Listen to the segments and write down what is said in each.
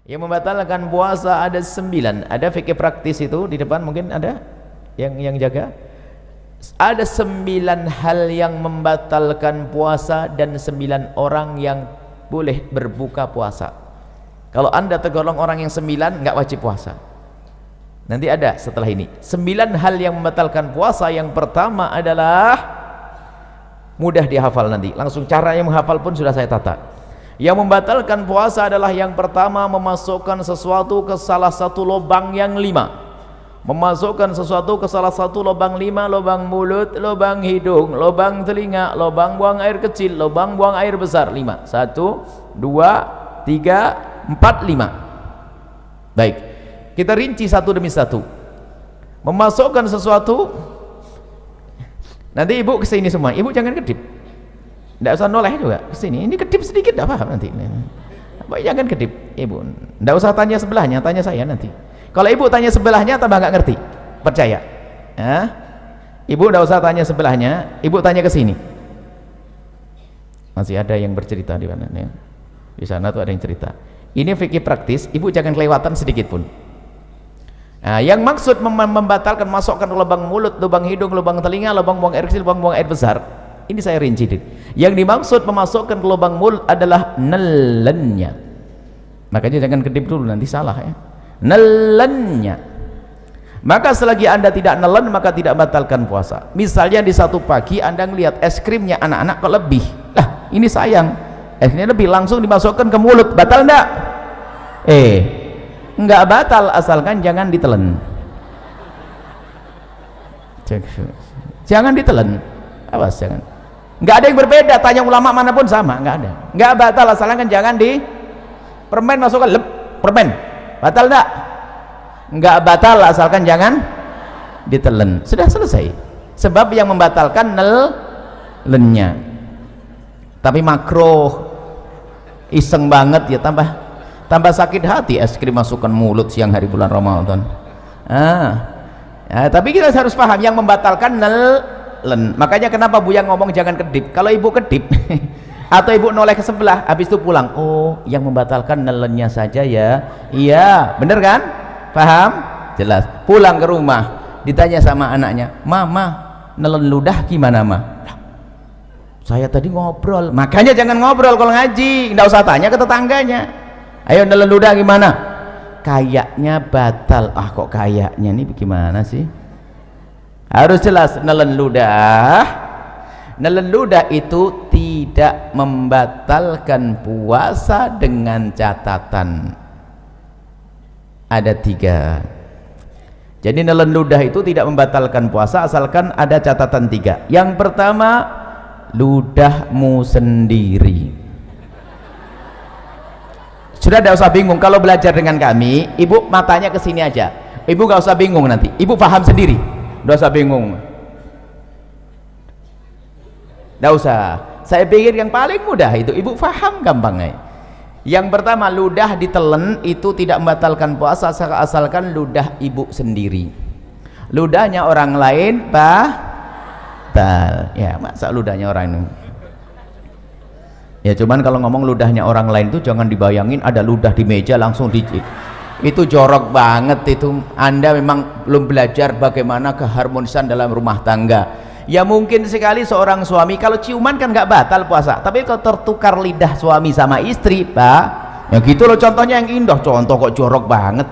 Yang membatalkan puasa ada 9. Ada fikih praktis itu di depan, mungkin ada yang jaga. Ada 9 hal yang membatalkan puasa dan 9 orang yang boleh berbuka puasa. Kalau anda tergolong orang yang 9, nggak wajib puasa. Nanti ada setelah ini 9 hal yang membatalkan puasa. Yang pertama adalah mudah dihafal, nanti langsung cara yang menghafal pun sudah saya tata. Yang membatalkan puasa adalah yang pertama, memasukkan sesuatu ke salah satu lubang yang 5. Memasukkan sesuatu ke salah satu lubang 5, lubang mulut, lubang hidung, lubang telinga, lubang buang air kecil, lubang buang air besar. 5. 1, 2, 3, 4, 5. Baik, kita rinci satu demi satu. Memasukkan sesuatu, nanti ibu kesini semua, ibu jangan kedip, tidak usah noleh juga kesini. Ini kedip sedikit tidak paham nanti. Baik, jangan kedip ibu, tidak usah tanya sebelahnya, tanya saya nanti. Kalau ibu tanya sebelahnya tambah nggak ngerti, percaya ya? Ibu tidak usah tanya sebelahnya, ibu tanya ke sini. Masih ada yang bercerita di mana ya? Di sana tuh ada yang cerita. Ini fikih praktis, ibu jangan kelewatan sedikit pun. Nah, yang maksud membatalkan masukkan lubang mulut, lubang hidung, lubang telinga, lubang buang air kecil, lubang buang air besar, ini saya rinci. Yang dimaksud memasukkan ke lubang mulut adalah nelennya. Makanya jangan kedip dulu, nanti salah ya. Nelennya. Maka selagi anda tidak nelen, maka tidak batalkan puasa. Misalnya di satu pagi anda melihat es krimnya anak-anak kok lebih, lah ini sayang, es krimnya lebih, langsung dimasukkan ke mulut, batal enggak? Enggak batal, asalkan jangan ditelan. Jangan ditelan, awas jangan. Enggak ada yang berbeda, tanya ulama manapun sama, enggak ada. Enggak batal, asalkan jangan di permen masukkan, permen batal enggak? Enggak batal, asalkan jangan ditelan. Sudah selesai. Sebab yang membatalkan nelennya. Tapi makruh, iseng banget ya, tambah sakit hati es krim masukkan mulut siang hari bulan Ramadan. Ya, tapi kita harus paham yang membatalkan nelen. Makanya kenapa Buya ngomong jangan kedip. Kalau ibu kedip atau ibu noleh ke sebelah, habis itu pulang, oh yang membatalkan nelennya saja ya. Iya, bener kan? Paham? Jelas. Pulang ke rumah ditanya sama anaknya, mama nelen ludah gimana ma? Saya tadi ngobrol. Makanya jangan ngobrol kalau ngaji, nggak usah tanya ke tetangganya. Ayo nelen ludah gimana? Kayaknya batal. Ah kok kayaknya, nih bagaimana sih? Harus jelas. Nelen ludah itu tidak membatalkan puasa dengan catatan ada 3. Jadi nelen ludah itu tidak membatalkan puasa asalkan ada catatan 3. Yang pertama, ludahmu sendiri. Sudah, tidak usah bingung kalau belajar dengan kami, ibu matanya ke sini aja, ibu gak usah bingung, nanti ibu paham sendiri, tidak usah bingung, tidak usah. Saya pikir yang paling mudah itu ibu paham gampangnya. Yang pertama, ludah ditelan itu tidak membatalkan puasa asalkan ludah ibu sendiri. Ludahnya orang lain batal ya, masa ludahnya orang ini ya. Cuman kalau ngomong ludahnya orang lain itu jangan dibayangin ada ludah di meja langsung itu jorok banget itu. Anda memang belum belajar bagaimana keharmonisan dalam rumah tangga. Ya mungkin sekali seorang suami kalau ciuman kan nggak batal puasa, tapi kalau tertukar lidah suami sama istri, pak, ya gitu loh. Contohnya yang indah, contoh kok jorok banget.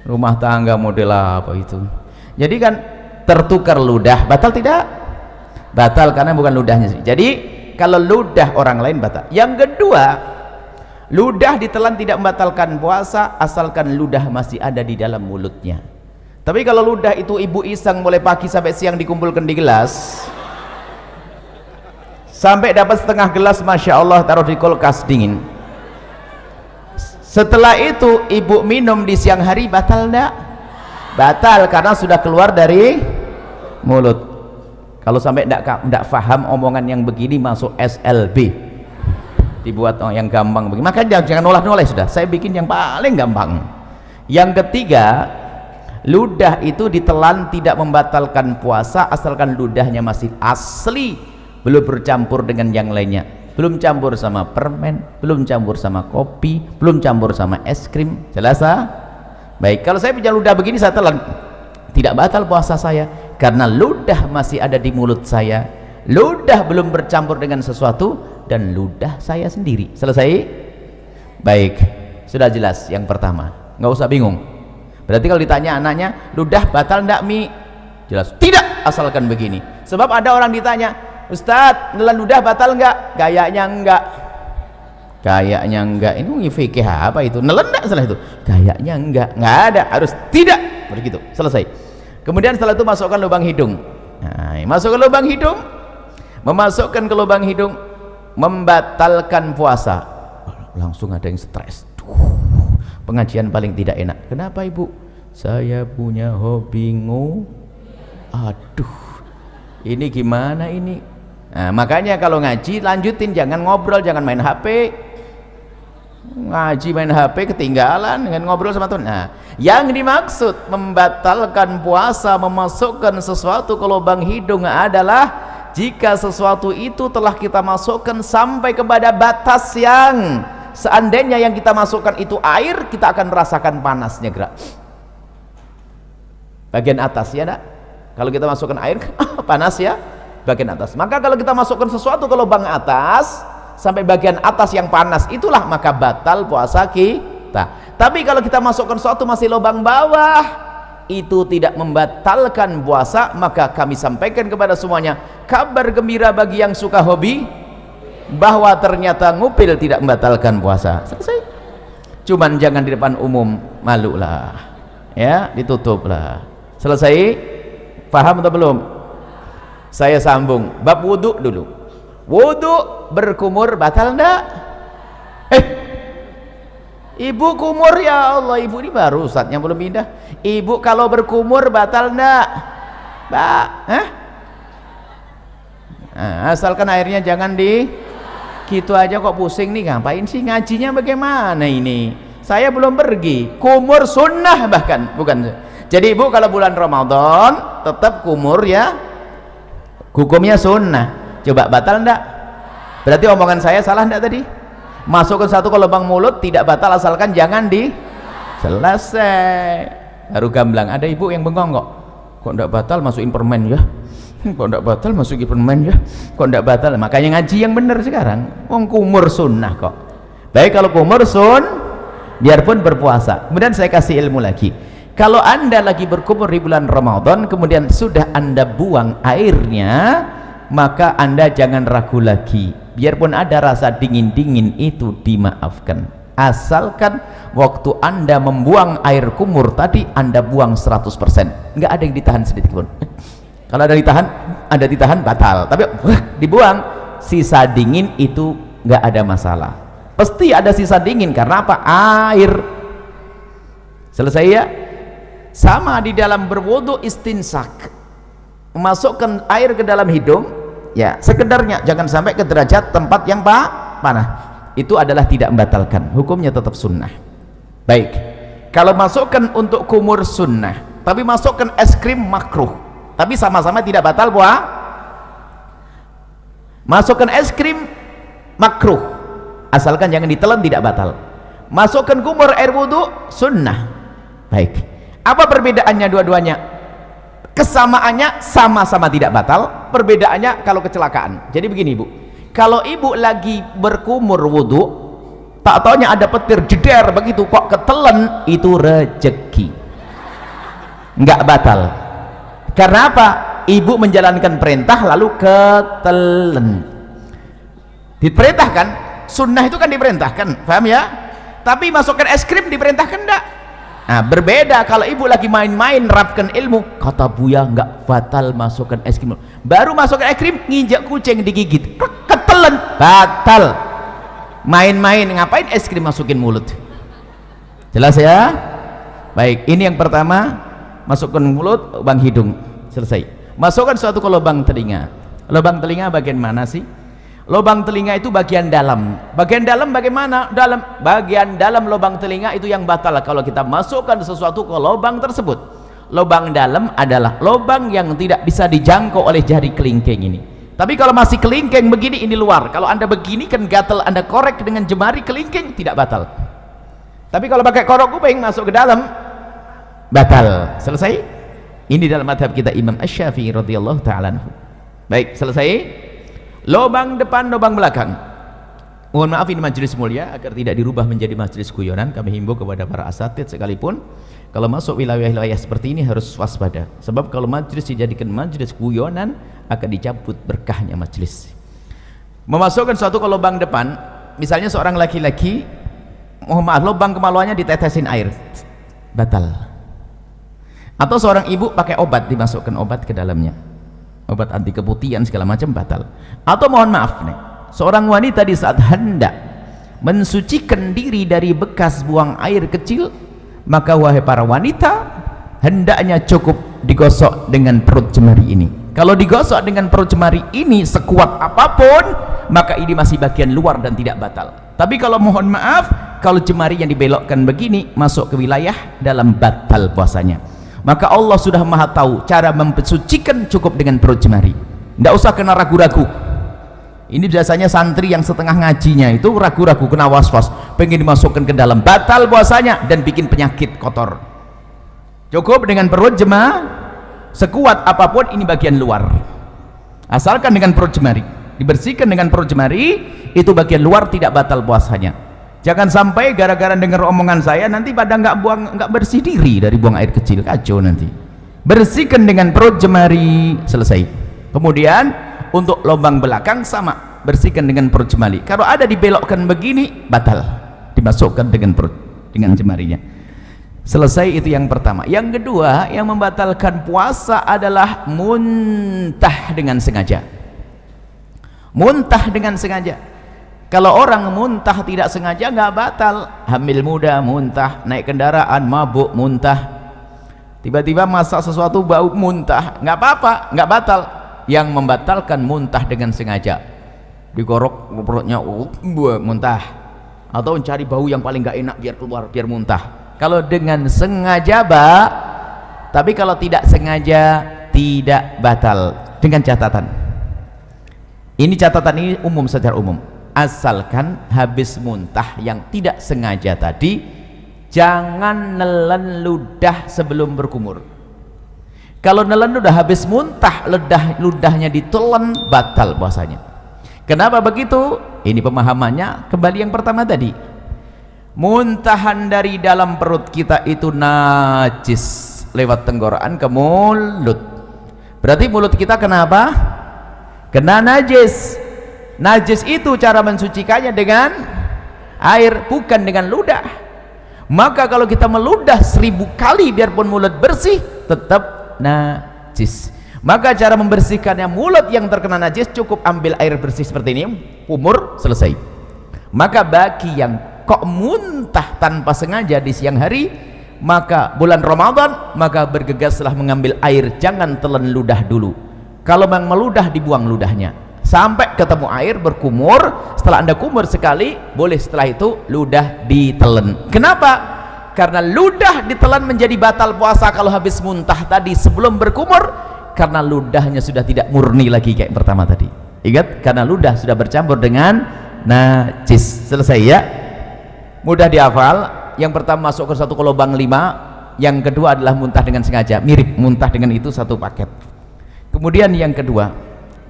Rumah tangga model apa itu? Jadi kan tertukar ludah, batal tidak? Batal karena bukan ludahnya sendiri. Jadi kalau ludah orang lain batal. Yang kedua, ludah ditelan tidak membatalkan puasa asalkan ludah masih ada di dalam mulutnya. Tapi kalau ludah itu ibu iseng mulai pagi sampai siang dikumpulkan di gelas, sampai dapat setengah gelas, masya Allah, taruh di kulkas dingin. Setelah itu ibu minum di siang hari, batal enggak? Batal karena sudah keluar dari mulut. Kalau sampai enggak paham omongan yang begini, masuk SLB, dibuat yang gampang begini. Makanya jangan noleh-noleh, sudah saya bikin yang paling gampang. Yang ketiga, ludah itu ditelan tidak membatalkan puasa asalkan ludahnya masih asli, belum bercampur dengan yang lainnya. belum campur sama permen, belum campur sama kopi, belum campur sama es krim. Jelas? Baik, kalau saya punya ludah begini saya telan, tidak batal puasa saya karena ludah masih ada di mulut saya, ludah belum bercampur dengan sesuatu, dan ludah saya sendiri. Selesai? Baik, sudah jelas yang pertama, nggak usah bingung. Berarti kalau ditanya anaknya, ludah batal enggak Mi? Jelas tidak, asalkan begini. Sebab ada orang ditanya, Ustadz, nelan ludah batal enggak? Kayaknya enggak. Kayaknya enggak. Ini fikih apa itu? Nelan enggak salah itu? Kayaknya enggak ada, harus tidak. Begitu, selesai. Kemudian setelah itu masukkan lubang hidung. Nah, masukkan lubang hidung. Memasukkan ke lubang hidung membatalkan puasa. Langsung ada yang stres. Pengajian paling tidak enak. Kenapa Ibu? Saya punya hobi aduh, ini gimana ini? Nah, makanya kalau ngaji lanjutin, jangan ngobrol, jangan main HP. Ngaji main HP ketinggalan dengan ngobrol sama Tuhan. Nah, yang dimaksud membatalkan puasa, memasukkan sesuatu ke lubang hidung adalah jika sesuatu itu telah kita masukkan sampai kepada batas yang seandainya yang kita masukkan itu air, kita akan merasakan panasnya gerak bagian atas, ya nak? Kalau kita masukkan air panas ya bagian atas. Maka kalau kita masukkan sesuatu ke lubang atas sampai bagian atas yang panas, itulah maka batal puasa kita. Tapi kalau kita masukkan sesuatu masih lubang bawah, itu tidak membatalkan puasa. Maka kami sampaikan kepada semuanya kabar gembira bagi yang suka hobi, bahwa ternyata ngupil tidak membatalkan puasa. Selesai. Cuman jangan di depan umum, malu lah ya, ditutup lah. Selesai. Paham atau belum? Saya sambung bab wudhu dulu. Wudhu berkumur batal enggak? Ibu kumur, ya Allah, ibu ini baru ustadznya belum pindah. Ibu kalau berkumur batal enggak? Nah, asalkan airnya jangan gitu aja kok pusing nih, ngapain sih ngajinya bagaimana ini? Saya belum pergi. Kumur sunnah bahkan, bukan. Jadi ibu kalau bulan Ramadan tetap kumur ya, hukumnya sunnah. Coba batal enggak? Berarti omongan saya salah enggak tadi? Masukkan satu ke lubang mulut tidak batal asalkan jangan selesai. Baru gamblang. Ada ibu yang bengong kok enggak batal masukin permen ya? Kok enggak batal masukin permen ya? Kok enggak batal? Makanya ngaji yang benar sekarang. Wong kumur sunnah kok. Baik, kalau kumur biarpun berpuasa. Kemudian saya kasih ilmu lagi. Kalau anda lagi berkumur di bulan Ramadan, kemudian sudah anda buang airnya, maka anda jangan ragu lagi. Biarpun ada rasa dingin-dingin itu dimaafkan. Asalkan waktu anda membuang air kumur tadi, anda buang 100%. Nggak ada yang ditahan sedikit pun. Kalau ada ditahan batal. Tapi dibuang, sisa dingin itu nggak ada masalah. Pasti ada sisa dingin karena apa? Air. Selesai ya? Sama di dalam berwudu istinsak, memasukkan air ke dalam hidung ya sekedarnya, jangan sampai ke derajat tempat yang panah. Itu adalah tidak membatalkan, hukumnya tetap sunnah. Baik, kalau masukkan untuk kumur sunnah, tapi masukkan es krim makruh, tapi sama-sama tidak batal masukkan es krim makruh asalkan jangan ditelan, tidak batal. Masukkan kumur air wudu sunnah. Baik, apa perbedaannya dua-duanya? Kesamaannya sama-sama tidak batal, perbedaannya kalau kecelakaan. Jadi begini ibu, kalau ibu lagi berkumur wudu, tak taunya ada petir jeder begitu kok ketelen, itu rezeki, nggak batal. Karena apa? Ibu menjalankan perintah lalu ketelen. Diperintahkan, sunnah itu kan diperintahkan, paham ya? Tapi masukkan es krim diperintahkan enggak? Nah, berbeda kalau ibu lagi main-main nerapkan ilmu, kata Buya nggak batal masukkan es krim. Baru masukkan es krim, nginjak kucing digigit, ketelen, batal. Main-main ngapain es krim masukin mulut? Jelas ya? Baik, ini yang pertama, masukkan mulut, lubang hidung, selesai. Masukkan suatu ke lubang telinga. Lubang telinga bagian mana sih? Lubang telinga itu bagian dalam. Bagian dalam bagaimana? Bagian dalam lubang telinga itu yang batal kalau kita masukkan sesuatu ke lubang tersebut. Lubang dalam adalah lubang yang tidak bisa dijangkau oleh jari kelingking ini. Tapi kalau masih kelingking begini, ini luar. Kalau anda begini kan gatal, anda korek dengan jemari kelingking, tidak batal. Tapi kalau pakai korok kuping masuk ke dalam, batal. Selesai. Ini dalam madhab kita Imam Asy-Syafi'i radhiyallahu ta'ala anhu. Baik, selesai. Lubang depan, lubang belakang. Mohon maaf, ini majelis mulia, agar tidak dirubah menjadi majelis guyonan, kami himbau kepada para asatid sekalipun, kalau masuk wilayah-wilayah seperti ini harus waspada. Sebab kalau majelis dijadikan majelis guyonan, akan dicabut berkahnya majelis. Memasukkan suatu ke lubang depan, misalnya seorang laki-laki, mohon maaf, lubang kemaluannya ditetesin air, batal. Atau seorang ibu pakai obat, dimasukkan obat ke dalamnya, obat anti keputihan segala macam, batal. Atau mohon maaf nih, seorang wanita di saat hendak mensucikan diri dari bekas buang air kecil, maka wahai para wanita, hendaknya cukup digosok dengan perut jemari ini. Kalau digosok dengan perut jemari ini sekuat apapun, maka ini masih bagian luar dan tidak batal. Tapi kalau mohon maaf, kalau jemari yang dibelokkan begini masuk ke wilayah dalam, batal puasanya. Maka Allah sudah maha tahu cara mensucikan, cukup dengan perut jemari, tidak usah kena ragu-ragu. Ini biasanya santri yang setengah ngajinya itu ragu-ragu, kena was-was, pengen dimasukkan ke dalam, batal puasanya dan bikin penyakit kotor. Cukup dengan perut jemari, sekuat apapun ini bagian luar, asalkan dengan perut jemari, dibersihkan dengan perut jemari, itu bagian luar, tidak batal puasanya. Jangan sampai gara-gara dengar omongan saya nanti pada nggak bersih diri dari buang air kecil, kacau nanti. Bersihkan dengan perut jemari, selesai. Kemudian untuk lubang belakang sama, bersihkan dengan perut jemari. Kalau ada dibelokkan begini, batal, dimasukkan dengan perut, dengan jemarinya. Selesai, itu yang pertama. Yang kedua, yang membatalkan puasa adalah muntah dengan sengaja. Muntah dengan sengaja. Kalau orang muntah tidak sengaja nggak batal. Hamil muda muntah, naik kendaraan mabuk muntah, tiba-tiba masak sesuatu bau muntah, nggak apa-apa, nggak batal. Yang membatalkan muntah dengan sengaja, digorok perutnya, muntah, atau mencari bau yang paling nggak enak biar keluar, biar muntah. Kalau dengan sengaja tapi kalau tidak sengaja tidak batal. Dengan catatan, ini catatan ini umum, secara umum, asalkan habis muntah yang tidak sengaja tadi, jangan nelen ludah sebelum berkumur. Kalau nelen ludah habis muntah, ludahnya ditelan, batal puasanya. Kenapa begitu? Ini pemahamannya kembali yang pertama tadi. Muntahan dari dalam perut kita itu najis lewat tenggorokan ke mulut. Berarti mulut kita kenapa? Kena najis. Najis itu cara mensucikannya dengan air, bukan dengan ludah. Maka kalau kita meludah 1000 kali biarpun mulut bersih, tetap najis. Maka cara membersihkannya mulut yang terkena najis, cukup ambil air bersih seperti ini, umur, selesai. Maka bagi yang kok muntah tanpa sengaja di siang hari, maka bulan Ramadan, maka bergegaslah mengambil air, jangan telan ludah dulu. Kalau memang meludah, dibuang ludahnya sampai ketemu air, berkumur. Setelah anda kumur sekali, boleh setelah itu ludah ditelan. Kenapa? Karena ludah ditelan menjadi batal puasa kalau habis muntah tadi sebelum berkumur, karena ludahnya sudah tidak murni lagi kayak pertama tadi. Ingat, karena ludah sudah bercampur dengan najis. Selesai ya, mudah dihafal. Yang pertama masuk ke satu ke lubang 5, yang kedua adalah muntah dengan sengaja, mirip muntah dengan itu satu paket. Kemudian yang kedua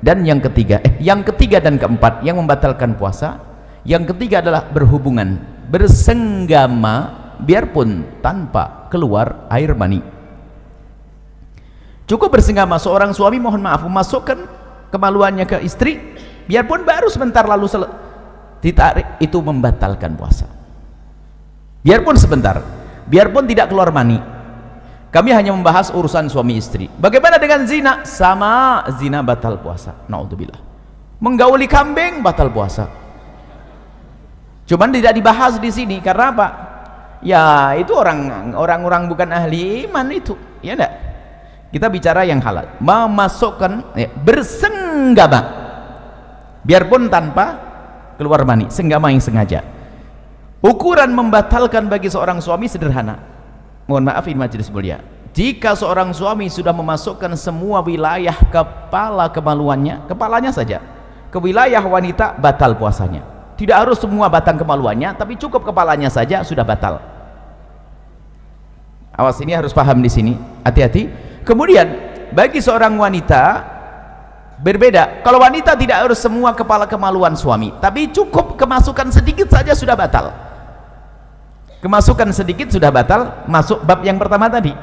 dan yang ketiga, yang ketiga dan keempat yang membatalkan puasa, yang ketiga adalah berhubungan, bersenggama biarpun tanpa keluar air mani. Cukup bersenggama, seorang suami mohon maaf memasukkan kemaluannya ke istri biarpun baru sebentar lalu ditarik, itu membatalkan puasa. Biarpun sebentar, biarpun tidak keluar mani. Kami hanya membahas urusan suami istri. Bagaimana dengan zina? Sama, zina batal puasa. Naudzubillah. Menggauli kambing batal puasa. Cuman tidak dibahas di sini karena apa? Ya itu orang-orang bukan ahli iman itu, ya enggak? Kita bicara yang halal. Memasukkan, bersenggama biarpun tanpa keluar mani, senggama yang sengaja. Ukuran membatalkan bagi seorang suami sederhana. Mohon maaf, ini majelis mulia, Jika seorang suami sudah memasukkan semua wilayah kepala kemaluannya, kepalanya saja, ke wilayah wanita, batal puasanya. Tidak harus semua batang kemaluannya, tapi cukup kepalanya saja sudah batal. Awas, ini harus paham di sini, hati-hati. Kemudian bagi seorang wanita berbeda. Kalau wanita tidak harus semua kepala kemaluan suami, tapi cukup kemasukan sedikit saja sudah batal. Kemasukan sedikit sudah batal. Masuk bab yang pertama tadi.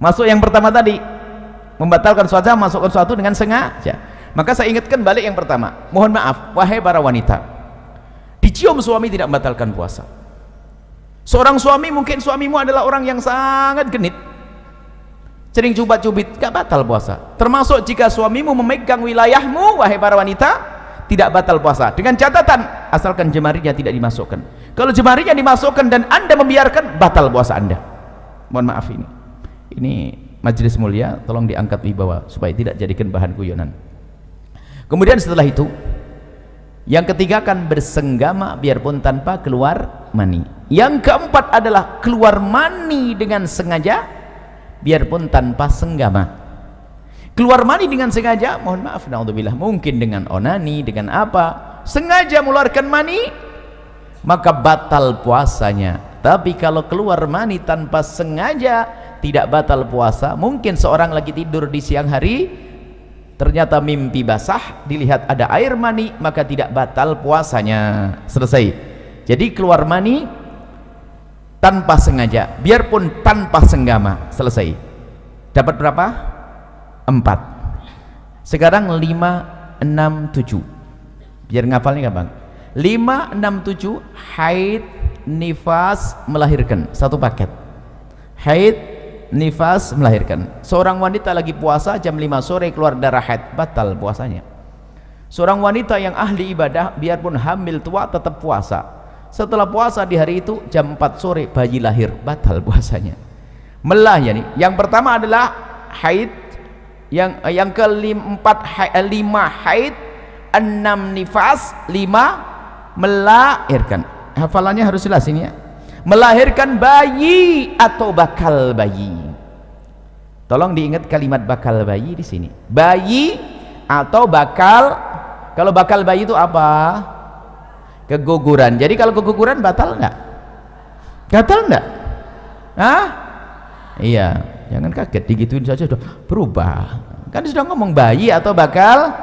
Masuk yang pertama tadi, membatalkan suatu, masukkan suatu dengan sengaja. Maka saya ingatkan balik yang pertama. Mohon maaf, wahai para wanita, dicium suami tidak membatalkan puasa. Seorang suami, mungkin suamimu adalah orang yang sangat genit, sering cubit-cubit, gak batal puasa. Termasuk jika suamimu memegang wilayahmu, wahai para wanita, tidak batal puasa. Dengan catatan, asalkan jemarinya tidak dimasukkan. Kalau jemarinya dimasukkan dan anda membiarkan, batal puasa anda. Mohon maaf, ini majelis mulia, tolong diangkat wibawa supaya tidak jadikan bahan guyonan. Kemudian setelah itu, yang ketiga kan bersenggama biarpun tanpa keluar mani. Yang keempat adalah keluar mani dengan sengaja biarpun tanpa senggama. Keluar mani dengan sengaja, mohon maaf, naudzubillah, mungkin dengan onani, dengan apa, sengaja mengeluarkan mani, maka batal puasanya. Tapi kalau keluar mani tanpa sengaja, tidak batal puasa. Mungkin seorang lagi tidur di siang hari, ternyata mimpi basah, dilihat ada air mani, maka tidak batal puasanya. Selesai. Jadi keluar mani tanpa sengaja, biarpun tanpa senggama, selesai. Dapat berapa? 4. Sekarang 5, 6, 7. Biar ngafalnya gampang. 5, 6, 7, haid, nifas, melahirkan, satu paket. Haid, nifas, melahirkan. Seorang wanita lagi puasa jam 5 sore keluar darah haid, batal puasanya. Seorang wanita yang ahli ibadah biarpun hamil tua tetap puasa. Setelah puasa di hari itu jam 4 sore bayi lahir, batal puasanya. Melah ya nih. Yang pertama adalah haid, yang keempat 5 haid, 6 nifas, 5 melahirkan. Hafalannya harus jelas ini ya. Melahirkan bayi atau bakal bayi. Tolong diingat kalimat bakal bayi di sini. Bayi atau bakal. Kalau bakal bayi itu apa? Keguguran. Jadi kalau keguguran batal enggak? Batal enggak? Hah? Iya, jangan kaget, digituin saja sudah berubah. Kan sudah ngomong bayi atau bakal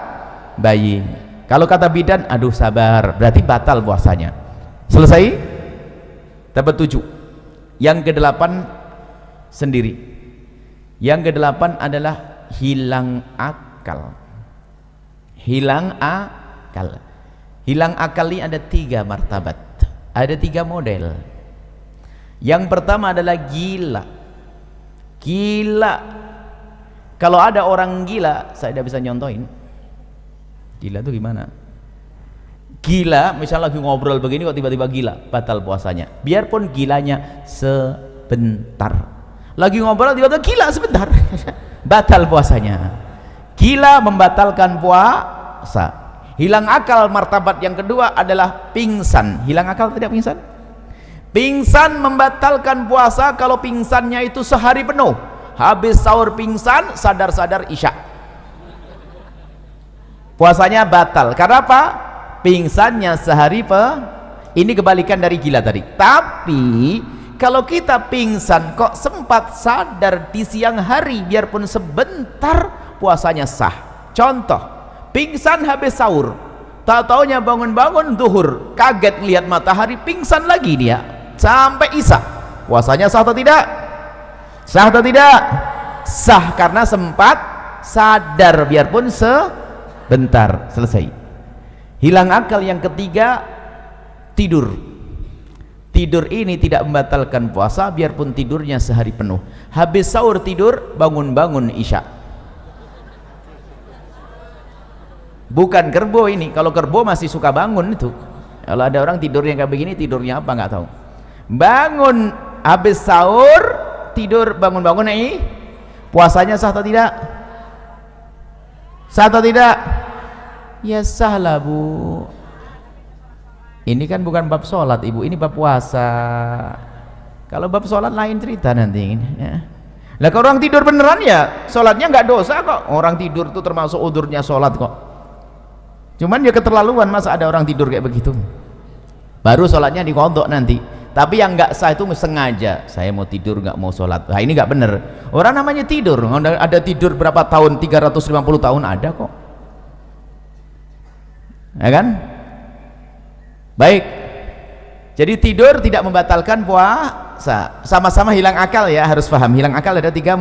bayi. Kalau kata bidan, aduh sabar, berarti batal puasanya. Selesai? Dapat 7. Yang ke-8 sendiri. Yang ke-8 adalah hilang akal. Hilang akal. Hilang akal ini ada 3 martabat, ada 3 model. Yang pertama adalah gila. Gila. Kalau ada orang gila, saya tidak bisa nyontohin. Gila itu gimana? Gila, misalnya lagi ngobrol begini kok tiba-tiba gila, batal puasanya. Biarpun gilanya sebentar. Lagi ngobrol tiba-tiba gila sebentar, batal puasanya. Gila membatalkan puasa. Hilang akal martabat yang kedua adalah pingsan. Hilang akal tidak pingsan? Pingsan membatalkan puasa kalau pingsannya itu sehari penuh. Habis sahur pingsan, sadar-sadar isya. Puasanya batal. Karena apa? Pingsannya sehari ini kebalikan dari gila tadi. Tapi kalau kita pingsan kok sempat sadar di siang hari biarpun sebentar, puasanya sah. Contoh, pingsan habis sahur, tak taunya bangun-bangun duhur, kaget lihat matahari, pingsan lagi dia sampai isya. Puasanya sah atau tidak? Sah atau tidak? Sah, karena sempat sadar biarpun sebentar. Selesai. Hilang akal yang ketiga, tidur. Tidur ini tidak membatalkan puasa biarpun tidurnya sehari penuh. Habis sahur tidur, bangun-bangun isya. Bukan kerbau ini. Kalau kerbau masih suka bangun itu. Kalau ada orang tidurnya kayak begini, tidurnya apa nggak tahu. Bangun habis sahur, tidur, bangun-bangun ini, puasanya sah atau tidak? Sah atau tidak? Ya sah lah bu. Ini kan bukan bab sholat ibu, ini bab puasa. Kalau bab sholat lain cerita nanti ya. Lah kalau orang tidur beneran ya sholatnya nggak dosa kok. Orang tidur itu termasuk udurnya sholat kok. Cuman ya keterlaluan, masa ada orang tidur kayak begitu. Baru sholatnya dikodok nanti. Tapi yang nggak sah itu sengaja, saya mau tidur nggak mau sholat. Nah ini nggak bener. Orang namanya tidur, ada tidur berapa tahun, 350 tahun ada kok, ya kan? Baik, jadi tidur tidak membatalkan puasa. Sama-sama hilang akal ya, harus paham. Hilang akal ada 3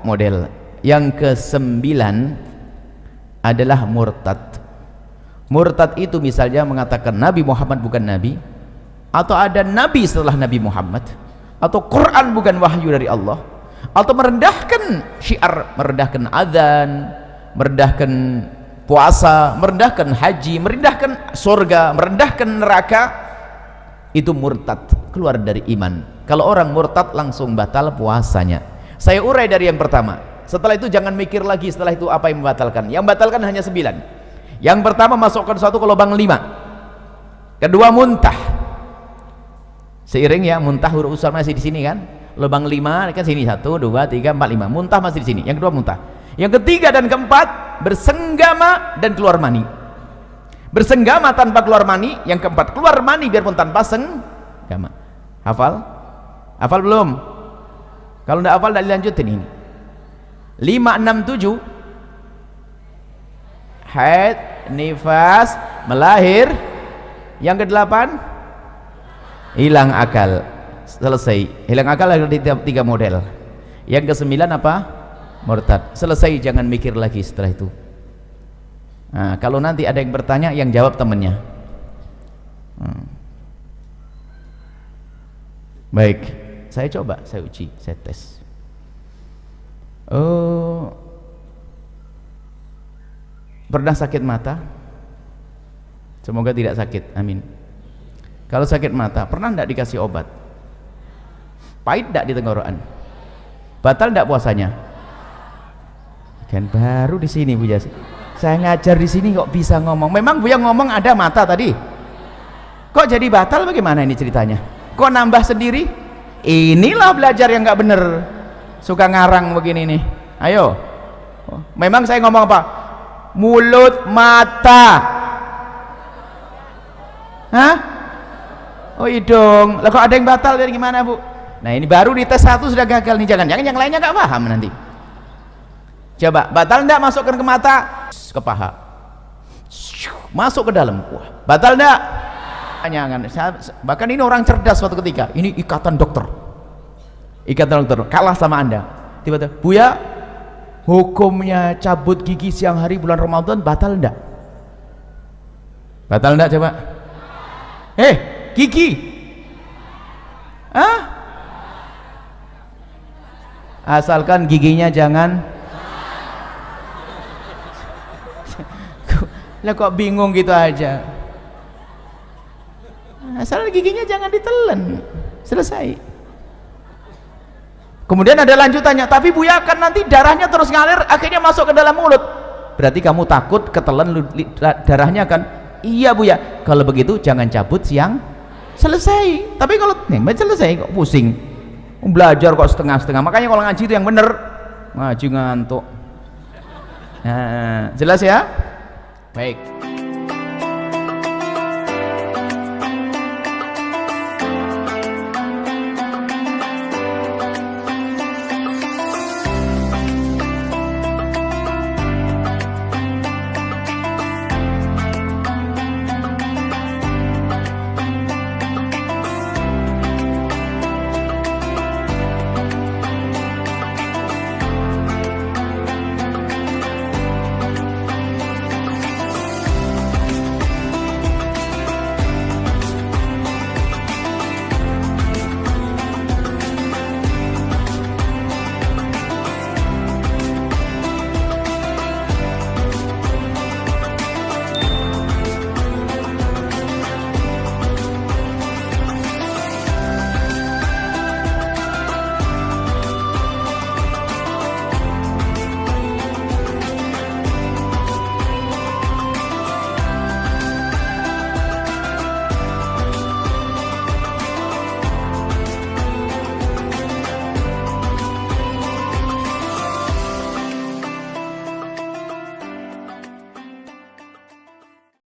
model. Yang ke-9 adalah murtad. Murtad itu misalnya mengatakan Nabi Muhammad bukan Nabi, atau ada Nabi setelah Nabi Muhammad, atau Quran bukan wahyu dari Allah, atau merendahkan syiar, merendahkan adzan, merendahkan puasa, merendahkan haji, merendahkan surga, merendahkan neraka. Itu murtad, keluar dari iman. Kalau orang murtad langsung batal puasanya. Saya urai dari yang pertama, setelah itu jangan mikir lagi setelah itu apa yang membatalkan. Yang membatalkan hanya 9. Yang pertama, masukkan suatu ke lubang 5. Kedua, muntah. Seiring ya, muntah huruf usar masih di sini kan, lubang 5 kan sini, 1, 2, 3, 4, 5, muntah masih di sini. Yang kedua muntah. Yang ketiga dan keempat, bersenggama dan keluar mani. Bersenggama tanpa keluar mani. Yang keempat, keluar mani biarpun tanpa senggama. Hafal? Hafal belum? Kalau tidak hafal, tidak dilanjutin ini. 5, 6, 7 haid, nifas, melahir. Yang ke-8 hilang akal. Selesai. Hilang akal ada 3 model. Yang ke-9 apa? Murtad. Selesai, jangan mikir lagi setelah itu. Nah, kalau nanti ada yang bertanya, yang jawab temannya. Baik, saya coba, saya uji, saya tes. Pernah sakit mata? Semoga tidak sakit, amin. Kalau sakit mata, pernah tidak dikasih obat? Pahit tidak di tenggorokan? Batal tidak puasanya? Kan baru di sini Bu Yasi. Saya ngajar di sini kok bisa ngomong. Memang Bu yang ngomong ada mata tadi. Kok jadi batal, bagaimana ini ceritanya? Kok nambah sendiri? Inilah belajar yang nggak bener. Suka ngarang begini nih. Ayo. Memang saya ngomong apa? Mulut, mata. Hah? Oh hidung. Lah kok ada yang batal, dari gimana Bu? Nah ini baru di tes 1 sudah gagal nih. Jangan-jangan yang lainnya nggak paham nanti. Coba, batal enggak masukkan ke mata, ke paha, masuk ke dalam. Wah, batal enggak? Jangan. Bahkan ini orang cerdas suatu ketika. Ini ikatan dokter. Ikatan dokter kalah sama Anda. Tiba-tiba, Buya, hukumnya cabut gigi siang hari bulan Ramadan batal enggak? Batal enggak coba? Gigi. Hah? Asalkan giginya jangan. Lah kok bingung gitu aja. Asal giginya jangan ditelan. Selesai. Kemudian ada lanjutannya, tapi Buya kan nanti darahnya terus ngalir akhirnya masuk ke dalam mulut. Berarti kamu takut ketelan darahnya kan? Iya Buya. Kalau begitu jangan cabut siang. Selesai. Tapi kalau selesai kok pusing. Belajar kok setengah-setengah. Makanya kalau ngaji itu yang bener. Ngaji ngantuk. Nah, jelas ya? Baik.